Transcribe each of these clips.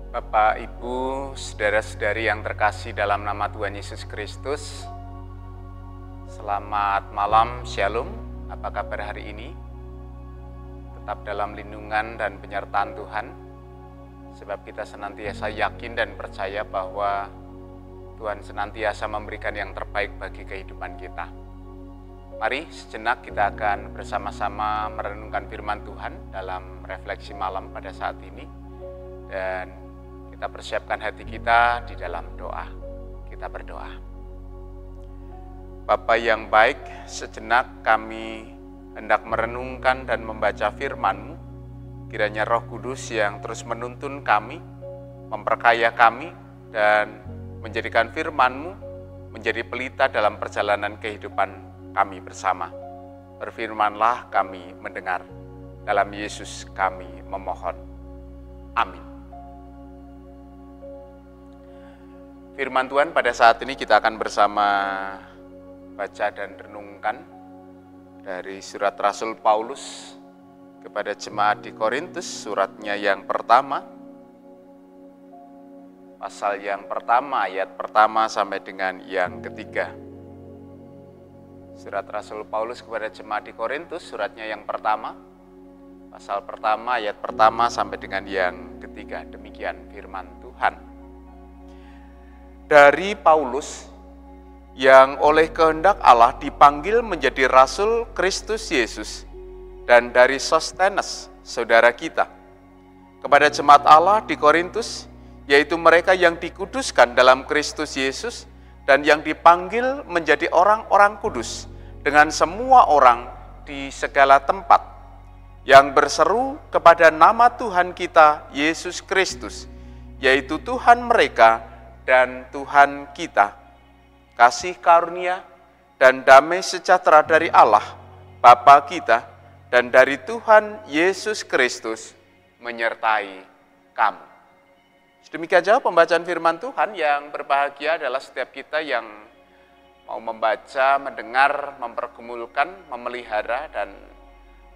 Bapak, Ibu, saudara-saudari yang terkasih dalam nama Tuhan Yesus Kristus, selamat malam, Shalom. Apa kabar hari ini? Tetap dalam lindungan dan penyertaan Tuhan, sebab kita senantiasa yakin dan percaya bahwa Tuhan senantiasa memberikan yang terbaik bagi kehidupan kita. Mari sejenak kita akan bersama-sama merenungkan firman Tuhan dalam refleksi malam pada saat ini. Dan kita persiapkan hati kita di dalam doa. Kita berdoa. Bapa yang baik, sejenak kami hendak merenungkan dan membaca firman-Mu. Kiranya Roh Kudus yang terus menuntun kami, memperkaya kami, dan menjadikan firman-Mu menjadi pelita dalam perjalanan kehidupan kami bersama. Berfirmanlah, kami mendengar. Dalam Yesus kami memohon. Amin. Firman Tuhan pada saat ini kita akan bersama baca dan renungkan dari surat Rasul Paulus kepada jemaat di Korintus, suratnya yang pertama, pasal yang pertama, ayat pertama sampai dengan yang ketiga. Surat Rasul Paulus kepada jemaat di Korintus, suratnya yang pertama, pasal pertama, ayat pertama sampai dengan yang ketiga. Demikian firman Tuhan. Dari Paulus, yang oleh kehendak Allah dipanggil menjadi Rasul Kristus Yesus, dan dari Sostenes, saudara kita, kepada jemaat Allah di Korintus, yaitu mereka yang dikuduskan dalam Kristus Yesus, dan yang dipanggil menjadi orang-orang kudus dengan semua orang di segala tempat, yang berseru kepada nama Tuhan kita, Yesus Kristus, yaitu Tuhan mereka dan Tuhan kita. Kasih karunia dan damai sejahtera dari Allah, Bapa kita, dan dari Tuhan Yesus Kristus menyertai kamu. Demikian saja pembacaan firman Tuhan. Yang berbahagia adalah setiap kita yang mau membaca, mendengar, mempergumulkan, memelihara, dan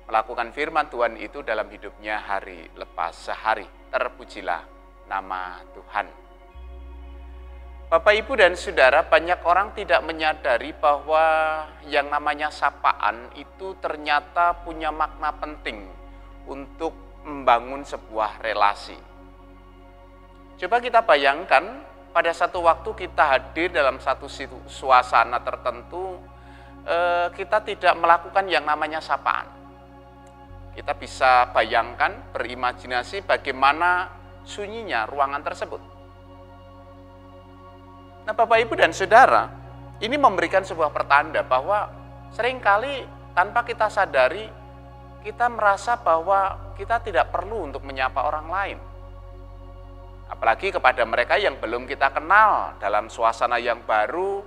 melakukan firman Tuhan itu dalam hidupnya hari lepas sehari. Terpujilah nama Tuhan. Bapak, Ibu, dan Saudara, banyak orang tidak menyadari bahwa yang namanya sapaan itu ternyata punya makna penting untuk membangun sebuah relasi. Coba kita bayangkan, pada satu waktu kita hadir dalam satu suasana tertentu, kita tidak melakukan yang namanya sapaan. Kita bisa bayangkan, berimajinasi bagaimana sunyinya ruangan tersebut. Nah, Bapak, Ibu, dan Saudara, ini memberikan sebuah pertanda bahwa seringkali tanpa kita sadari, kita merasa bahwa kita tidak perlu untuk menyapa orang lain. Apalagi kepada mereka yang belum kita kenal dalam suasana yang baru,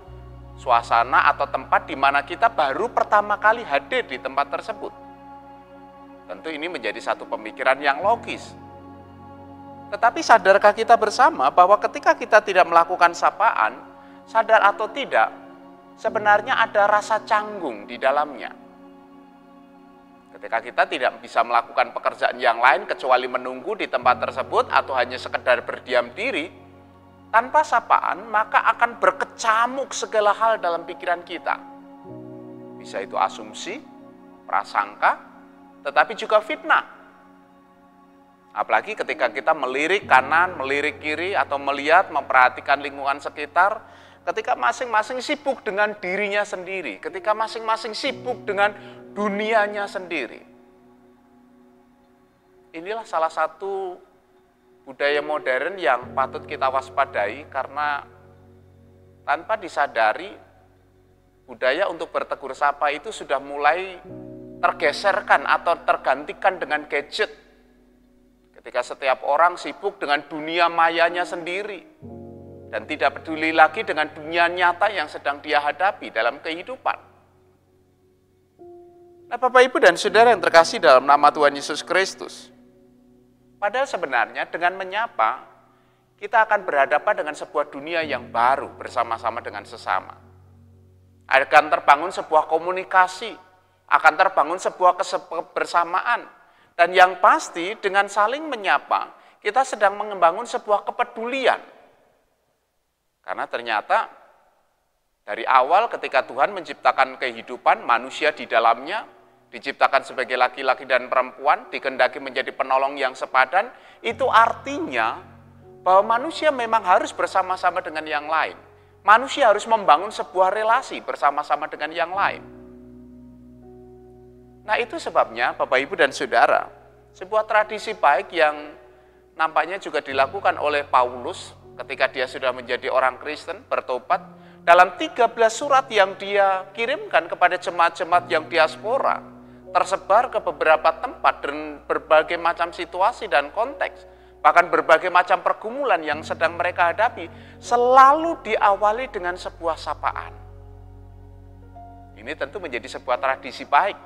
suasana atau tempat di mana kita baru pertama kali hadir di tempat tersebut. Tentu ini menjadi satu pemikiran yang logis. Tetapi sadarkah kita bersama bahwa ketika kita tidak melakukan sapaan, sadar atau tidak, sebenarnya ada rasa canggung di dalamnya. Ketika kita tidak bisa melakukan pekerjaan yang lain kecuali menunggu di tempat tersebut atau hanya sekedar berdiam diri, tanpa sapaan maka akan berkecamuk segala hal dalam pikiran kita. Bisa itu asumsi, prasangka, tetapi juga fitnah. Apalagi ketika kita melirik kanan, melirik kiri, atau melihat, memperhatikan lingkungan sekitar, ketika masing-masing sibuk dengan dirinya sendiri, ketika masing-masing sibuk dengan dunianya sendiri. Inilah salah satu budaya modern yang patut kita waspadai, karena tanpa disadari, budaya untuk bertegur sapa itu sudah mulai tergeserkan atau tergantikan dengan gadget. Ketika setiap orang sibuk dengan dunia mayanya sendiri dan tidak peduli lagi dengan dunia nyata yang sedang dia hadapi dalam kehidupan. Nah, Bapak, Ibu, dan Saudara yang terkasih dalam nama Tuhan Yesus Kristus, padahal sebenarnya dengan menyapa, kita akan berhadapan dengan sebuah dunia yang baru bersama-sama dengan sesama. Akan terbangun sebuah komunikasi, akan terbangun sebuah kebersamaan. Dan yang pasti dengan saling menyapa, kita sedang membangun sebuah kepedulian. Karena ternyata dari awal ketika Tuhan menciptakan kehidupan, manusia di dalamnya diciptakan sebagai laki-laki dan perempuan, dikehendaki menjadi penolong yang sepadan, itu artinya bahwa manusia memang harus bersama-sama dengan yang lain. Manusia harus membangun sebuah relasi bersama-sama dengan yang lain. Nah, itu sebabnya Bapak, Ibu, dan Saudara, sebuah tradisi baik yang nampaknya juga dilakukan oleh Paulus ketika dia sudah menjadi orang Kristen, bertobat, dalam 13 surat yang dia kirimkan kepada jemaat-jemaat yang diaspora, tersebar ke beberapa tempat dan berbagai macam situasi dan konteks, bahkan berbagai macam pergumulan yang sedang mereka hadapi, selalu diawali dengan sebuah sapaan. Ini tentu menjadi sebuah tradisi baik.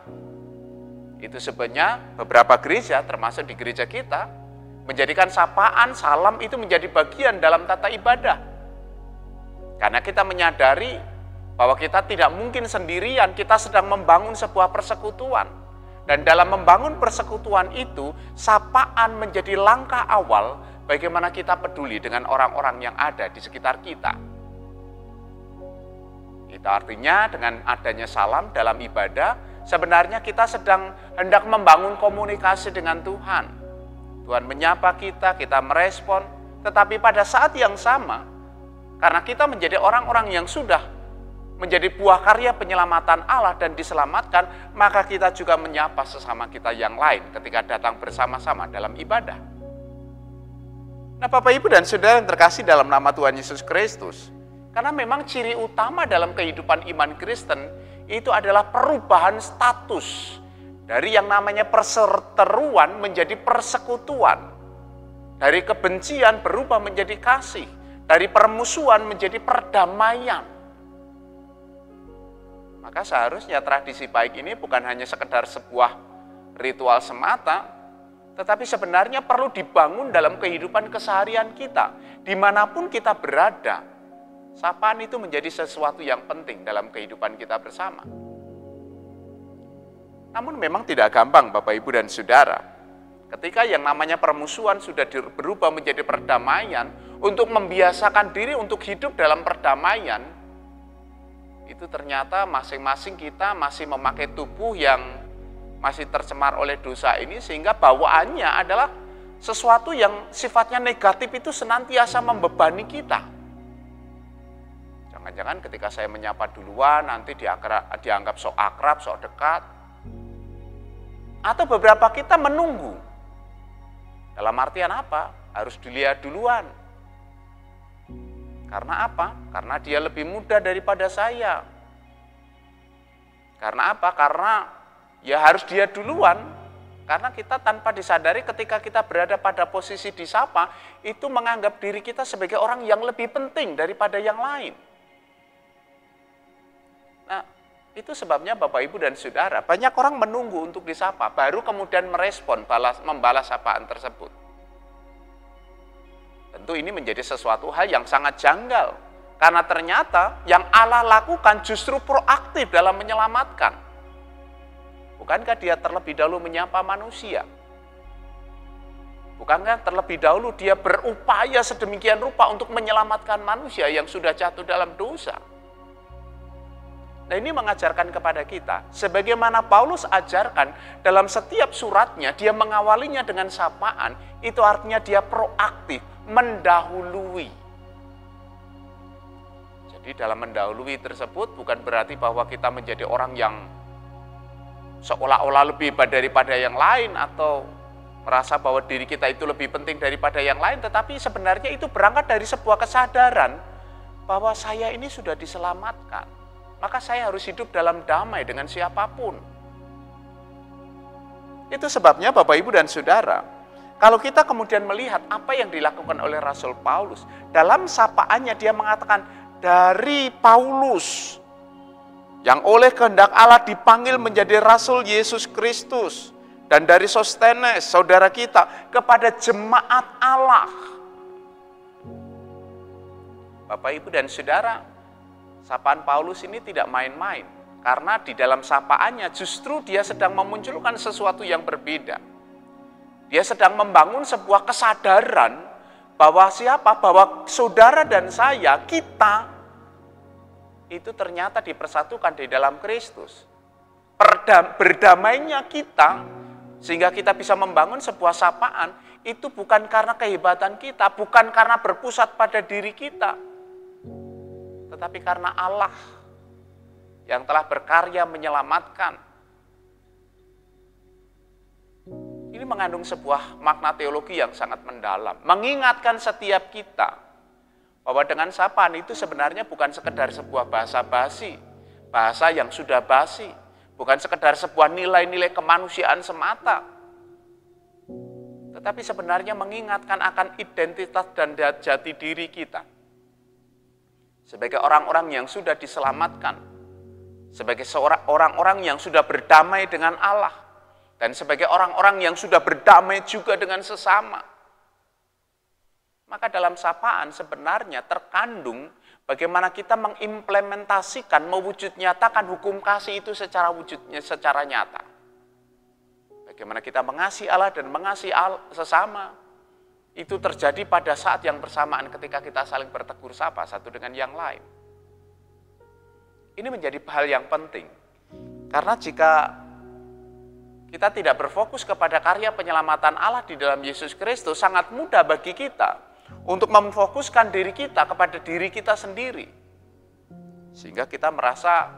Itu sebabnya beberapa gereja, termasuk di gereja kita, menjadikan sapaan, salam itu menjadi bagian dalam tata ibadah. Karena kita menyadari bahwa kita tidak mungkin sendirian, kita sedang membangun sebuah persekutuan. Dan dalam membangun persekutuan itu, sapaan menjadi langkah awal bagaimana kita peduli dengan orang-orang yang ada di sekitar kita. Itu artinya dengan adanya salam dalam ibadah, sebenarnya kita sedang hendak membangun komunikasi dengan Tuhan. Tuhan menyapa kita, kita merespon. Tetapi pada saat yang sama, karena kita menjadi orang-orang yang sudah menjadi buah karya penyelamatan Allah dan diselamatkan, maka kita juga menyapa sesama kita yang lain ketika datang bersama-sama dalam ibadah. Nah, Bapak, Ibu, dan Saudara yang terkasih dalam nama Tuhan Yesus Kristus, karena memang ciri utama dalam kehidupan iman Kristen itu adalah perubahan status dari yang namanya perseteruan menjadi persekutuan, dari kebencian berubah menjadi kasih, dari permusuhan menjadi perdamaian. Maka seharusnya tradisi baik ini bukan hanya sekedar sebuah ritual semata, tetapi sebenarnya perlu dibangun dalam kehidupan keseharian kita. Dimanapun kita berada, sapaan itu menjadi sesuatu yang penting dalam kehidupan kita bersama. Namun memang tidak gampang, Bapak, Ibu, dan Saudara. Ketika yang namanya permusuhan sudah berubah menjadi perdamaian, untuk membiasakan diri untuk hidup dalam perdamaian, itu ternyata masing-masing kita masih memakai tubuh yang masih tercemar oleh dosa ini, sehingga bawaannya adalah sesuatu yang sifatnya negatif itu senantiasa membebani kita. Jangan-jangan ketika saya menyapa duluan, nanti dianggap sok akrab, sok dekat. Atau beberapa kita menunggu. Dalam artian apa? Harus dilihat duluan. Karena apa? Karena dia lebih muda daripada saya. Karena apa? Karena ya harus dia duluan. Karena kita tanpa disadari ketika kita berada pada posisi disapa, itu menganggap diri kita sebagai orang yang lebih penting daripada yang lain. Nah, itu sebabnya Bapak, Ibu, dan Saudara, banyak orang menunggu untuk disapa, baru kemudian merespon, membalas sapaan tersebut. Tentu ini menjadi sesuatu hal yang sangat janggal, karena ternyata yang Allah lakukan justru proaktif dalam menyelamatkan. Bukankah dia terlebih dahulu menyapa manusia? Bukankah terlebih dahulu dia berupaya sedemikian rupa untuk menyelamatkan manusia yang sudah jatuh dalam dosa? Nah, ini mengajarkan kepada kita, sebagaimana Paulus ajarkan dalam setiap suratnya, dia mengawalinya dengan sapaan, itu artinya dia proaktif, mendahului. Jadi dalam mendahului tersebut bukan berarti bahwa kita menjadi orang yang seolah-olah lebih hebat daripada yang lain, atau merasa bahwa diri kita itu lebih penting daripada yang lain, tetapi sebenarnya itu berangkat dari sebuah kesadaran bahwa saya ini sudah diselamatkan. Maka saya harus hidup dalam damai dengan siapapun. Itu sebabnya Bapak, Ibu, dan Saudara, kalau kita kemudian melihat apa yang dilakukan oleh Rasul Paulus, dalam sapaannya dia mengatakan, dari Paulus, yang oleh kehendak Allah dipanggil menjadi Rasul Yesus Kristus, dan dari Sostenes, saudara kita, kepada jemaat Allah. Bapak, Ibu, dan Saudara, sapaan Paulus ini tidak main-main, karena di dalam sapaannya justru dia sedang memunculkan sesuatu yang berbeda. Dia sedang membangun sebuah kesadaran bahwa bahwa saudara dan saya, kita, itu ternyata dipersatukan di dalam Kristus. Berdamainya kita, sehingga kita bisa membangun sebuah sapaan, itu bukan karena kehebatan kita, bukan karena berpusat pada diri kita, tetapi karena Allah yang telah berkarya menyelamatkan. Ini mengandung sebuah makna teologi yang sangat mendalam, mengingatkan setiap kita bahwa dengan sapaan itu sebenarnya bukan sekedar sebuah bahasa basi, bahasa yang sudah basi, bukan sekedar sebuah nilai-nilai kemanusiaan semata, tetapi sebenarnya mengingatkan akan identitas dan jati diri kita sebagai orang-orang yang sudah diselamatkan, sebagai orang-orang yang sudah berdamai dengan Allah, dan sebagai orang-orang yang sudah berdamai juga dengan sesama. Maka dalam sapaan sebenarnya terkandung bagaimana kita mengimplementasikan, mewujud nyatakan hukum kasih itu secara nyata. Bagaimana kita mengasihi Allah dan mengasihi sesama, itu terjadi pada saat yang bersamaan ketika kita saling bertegur sapa satu dengan yang lain. Ini menjadi hal yang penting, karena jika kita tidak berfokus kepada karya penyelamatan Allah di dalam Yesus Kristus, sangat mudah bagi kita untuk memfokuskan diri kita kepada diri kita sendiri. Sehingga kita merasa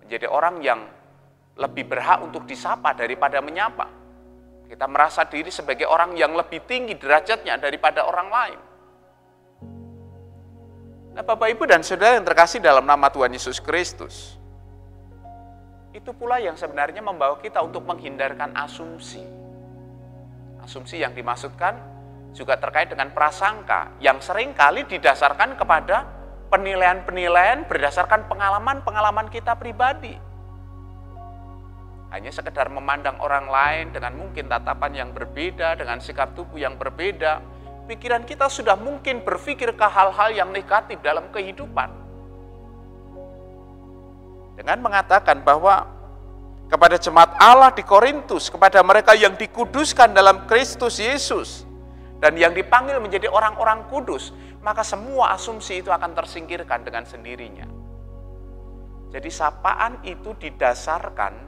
menjadi orang yang lebih berhak untuk disapa daripada menyapa. Kita merasa diri sebagai orang yang lebih tinggi derajatnya daripada orang lain. Nah, Bapak, Ibu, dan Saudara yang terkasih dalam nama Tuhan Yesus Kristus, itu pula yang sebenarnya membawa kita untuk menghindarkan asumsi. Asumsi yang dimaksudkan juga terkait dengan prasangka yang seringkali didasarkan kepada penilaian-penilaian berdasarkan pengalaman-pengalaman kita pribadi. Hanya sekedar memandang orang lain dengan mungkin tatapan yang berbeda, dengan sikap tubuh yang berbeda, pikiran kita sudah mungkin berpikir ke hal-hal yang negatif dalam kehidupan. Dengan mengatakan bahwa kepada jemaat Allah di Korintus, kepada mereka yang dikuduskan dalam Kristus Yesus, dan yang dipanggil menjadi orang-orang kudus, maka semua asumsi itu akan tersingkirkan dengan sendirinya. Jadi sapaan itu didasarkan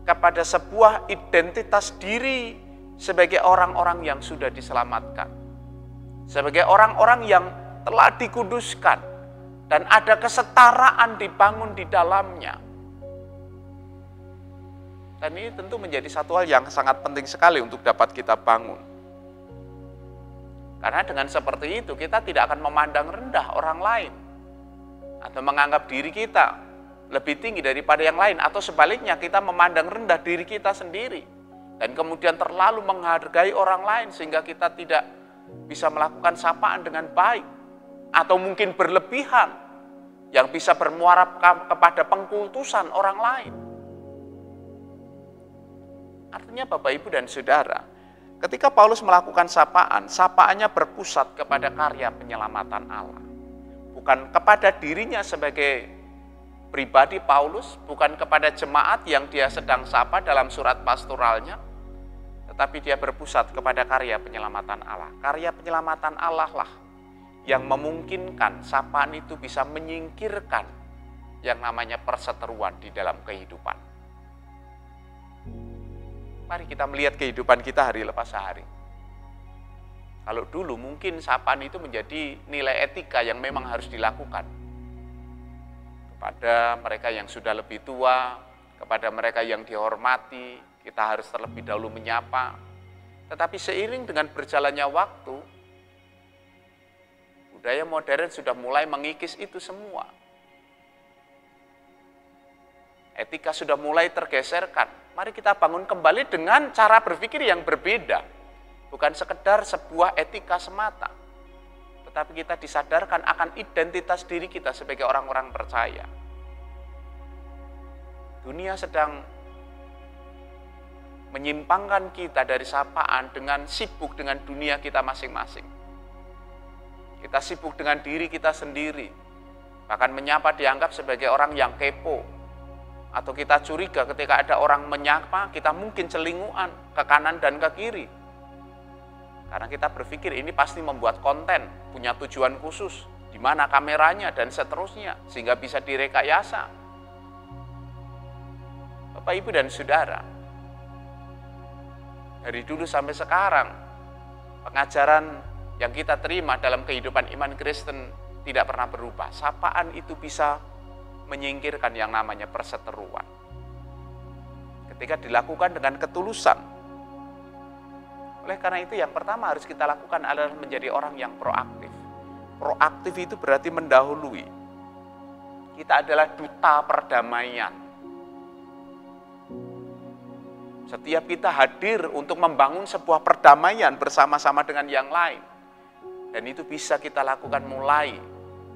kepada sebuah identitas diri sebagai orang-orang yang sudah diselamatkan, sebagai orang-orang yang telah dikuduskan, dan ada kesetaraan dibangun di dalamnya. Dan ini tentu menjadi satu hal yang sangat penting sekali untuk dapat kita bangun. Karena dengan seperti itu kita tidak akan memandang rendah orang lain, atau menganggap diri kita lebih tinggi daripada yang lain, atau sebaliknya kita memandang rendah diri kita sendiri, dan kemudian terlalu menghargai orang lain sehingga kita tidak bisa melakukan sapaan dengan baik, atau mungkin berlebihan yang bisa bermuara kepada pengkultusan orang lain. Artinya Bapak, Ibu, dan Saudara, ketika Paulus melakukan sapaan, sapaannya berpusat kepada karya penyelamatan Allah. Bukan kepada dirinya sebagai pribadi Paulus, bukan kepada jemaat yang dia sedang sapa dalam surat pastoralnya, tetapi dia berpusat kepada karya penyelamatan Allah. Karya penyelamatan Allah lah yang memungkinkan sapaan itu bisa menyingkirkan yang namanya perseteruan di dalam kehidupan. Mari kita melihat kehidupan kita hari lepas hari. Kalau dulu mungkin sapaan itu menjadi nilai etika yang memang harus dilakukan. Kepada mereka yang sudah lebih tua, kepada mereka yang dihormati, kita harus terlebih dahulu menyapa. Tetapi seiring dengan berjalannya waktu, budaya modern sudah mulai mengikis itu semua. Etika sudah mulai tergeserkan. Mari kita bangun kembali dengan cara berpikir yang berbeda. Bukan sekedar sebuah etika semata, tetapi kita disadarkan akan identitas diri kita sebagai orang-orang percaya. Dunia sedang menyimpangkan kita dari sapaan dengan sibuk dengan dunia kita masing-masing. Kita sibuk dengan diri kita sendiri, bahkan menyapa dianggap sebagai orang yang kepo, atau kita curiga ketika ada orang menyapa, kita mungkin celinguan ke kanan dan ke kiri, Karena kita berpikir ini pasti membuat konten, punya tujuan khusus, di mana kameranya dan seterusnya, sehingga bisa direkayasa. Bapak, Ibu, dan Saudara, dari dulu sampai sekarang, pengajaran yang kita terima dalam kehidupan iman Kristen tidak pernah berubah. Sapaan itu bisa menyingkirkan yang namanya perseteruan. Ketika dilakukan dengan ketulusan. Oleh karena itu yang pertama harus kita lakukan adalah menjadi orang yang proaktif. Proaktif itu berarti mendahului. Kita adalah duta perdamaian. Setiap kita hadir untuk membangun sebuah perdamaian bersama-sama dengan yang lain. Dan itu bisa kita lakukan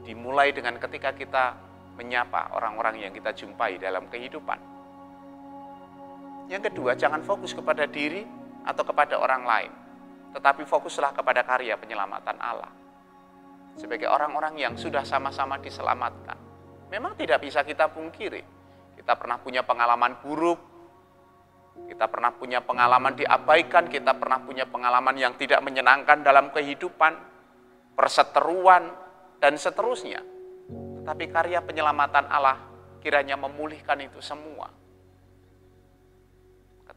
dimulai dengan ketika kita menyapa orang-orang yang kita jumpai dalam kehidupan. Yang kedua, jangan fokus kepada diri atau kepada orang lain, tetapi fokuslah kepada karya penyelamatan Allah. Sebagai orang-orang yang sudah sama-sama diselamatkan, memang tidak bisa kita pungkiri, kita pernah punya pengalaman buruk, kita pernah punya pengalaman diabaikan, kita pernah punya pengalaman yang tidak menyenangkan dalam kehidupan, perseteruan, dan seterusnya. Tetapi karya penyelamatan Allah kiranya memulihkan itu semua.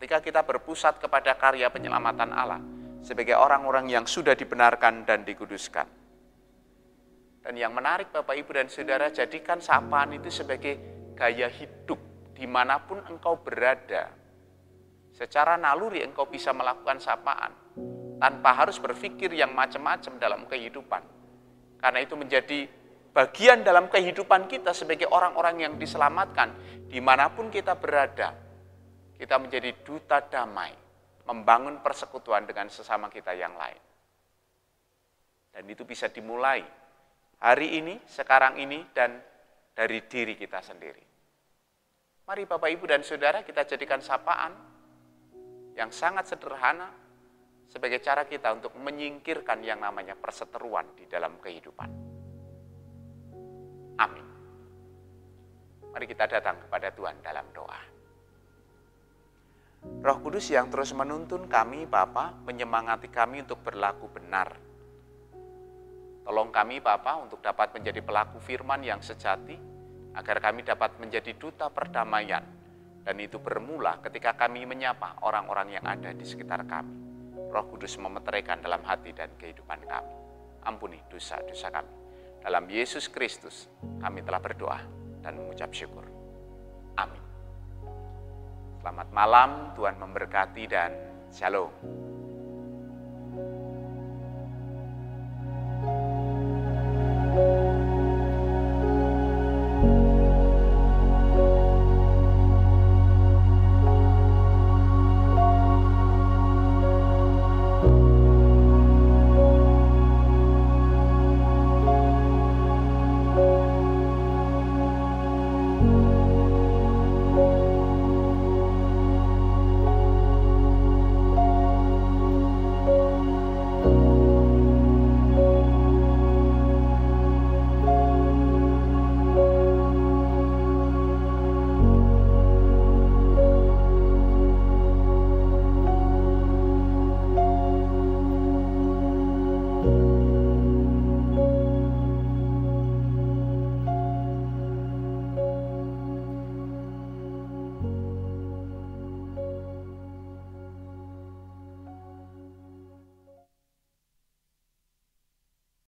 Ketika kita berpusat kepada karya penyelamatan Allah sebagai orang-orang yang sudah dibenarkan dan dikuduskan. Dan yang menarik Bapak, Ibu, dan Saudara, jadikan sapaan itu sebagai gaya hidup dimanapun engkau berada. Secara naluri engkau bisa melakukan sapaan tanpa harus berpikir yang macam-macam dalam kehidupan. Karena itu menjadi bagian dalam kehidupan kita sebagai orang-orang yang diselamatkan dimanapun kita berada. Kita menjadi duta damai, membangun persekutuan dengan sesama kita yang lain. Dan itu bisa dimulai hari ini, sekarang ini, dan dari diri kita sendiri. Mari Bapak, Ibu, dan Saudara, kita jadikan sapaan yang sangat sederhana sebagai cara kita untuk menyingkirkan yang namanya perseteruan di dalam kehidupan. Amin. Mari kita datang kepada Tuhan dalam doa. Roh Kudus yang terus menuntun kami, Bapa, menyemangati kami untuk berlaku benar. Tolong kami, Bapa, untuk dapat menjadi pelaku firman yang sejati, agar kami dapat menjadi duta perdamaian, dan itu bermula ketika kami menyapa orang-orang yang ada di sekitar kami. Roh Kudus memeteraikan dalam hati dan kehidupan kami. Ampuni dosa-dosa kami. Dalam Yesus Kristus, kami telah berdoa dan mengucap syukur. Amin. Selamat malam, Tuhan memberkati dan shalom.